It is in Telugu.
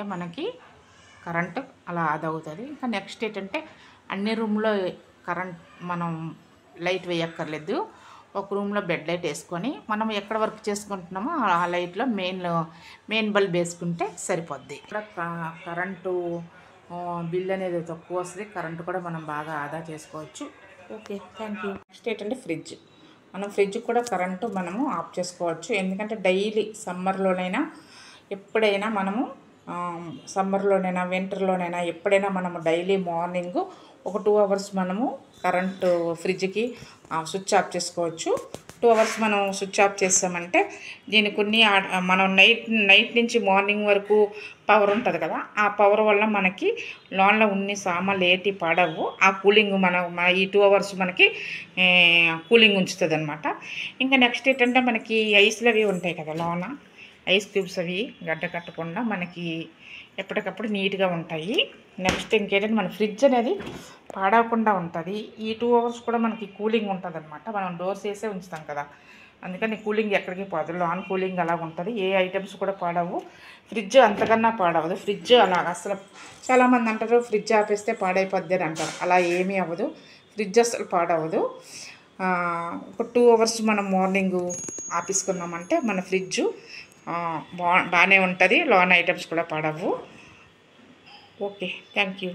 మనకి కరెంట్ అలా ఆదా అవుతుంది. ఇంకా నెక్స్ట్ ఏంటంటే అన్ని రూమ్లో కరెంట్ మనం లైట్ వేయక్కర్లేదు. ఒక రూమ్లో బెడ్ లైట్ వేసుకొని మనం ఎక్కడ వర్క్ చేసుకుంటున్నామో ఆ లైట్లో మెయిన్ బల్బ్ వేసుకుంటే సరిపోద్ది. ఇక్కడ కరెంటు బిల్ అనేది తక్కువ వస్తుంది. కరెంటు కూడా మనం బాగా ఆదా చేసుకోవచ్చు. Okay, thank you. నెక్స్ట్ ఏంటంటే ఫ్రిడ్జ్. మనం ఫ్రిడ్జ్ కూడా కరెంటు మనము ఆఫ్ చేసుకోవచ్చు. ఎందుకంటే డైలీ సమ్మర్లోనైనా ఎప్పుడైనా మనము సమ్మర్లోనైనా వింటర్లోనైనా ఎప్పుడైనా మనము డైలీ మార్నింగ్ ఒక 2 అవర్స్ మనము కరెంటు ఫ్రిడ్జ్కి స్విచ్ ఆఫ్ చేసుకోవచ్చు. 2 అవర్స్ మనం స్విచ్ ఆఫ్ చేస్తామంటే దీనికి కొన్ని మనం నైట్ నుంచి మార్నింగ్ వరకు పవర్ ఉంటుంది కదా, ఆ పవర్ వల్ల మనకి లోన్లో ఉన్ని సామాన్లు ఏటి పడవు. ఆ కూలింగ్ ఈ 2 అవర్స్ మనకి కూలింగ్ ఉంచుతుంది అనమాట. ఇంకా నెక్స్ట్ ఏంటంటే మనకి ఐస్లు అవి ఉంటాయి కదా, లోన ఐస్ క్యూబ్స్ అవి గడ్డ కట్టకుండా మనకి ఎప్పటికప్పుడు నీట్గా ఉంటాయి. నెక్స్ట్ ఇంకేంటంటే మన ఫ్రిడ్జ్ అనేది పాడవకుండా ఉంటుంది. ఈ 2 అవర్స్ కూడా మనకి కూలింగ్ ఉంటుంది అనమాట. మనం డోర్స్ వేసే ఉంచుతాం కదా, అందుకని కూలింగ్ ఎక్కడికి పోదు. లాన్ కూలింగ్ అలా ఉంటుంది. ఏ ఐటమ్స్ కూడా పాడవు. ఫ్రిడ్జ్ అంతకన్నా పాడవదు. ఫ్రిడ్జ్ అలా అసలు చాలామంది అంటారు ఫ్రిడ్జ్ ఆపేస్తే పాడైపోద్ది అని అంటారు. అలా ఏమీ అవ్వదు. ఫ్రిడ్జ్ అసలు పాడవదు. ఒక 2 అవర్స్ మనం మార్నింగ్ ఆపేసుకున్నామంటే మన ఫ్రిడ్జ్ బాగానే ఉంటుంది. లోన్ ఐటమ్స్ కూడా పాడవు. Okay, thank you.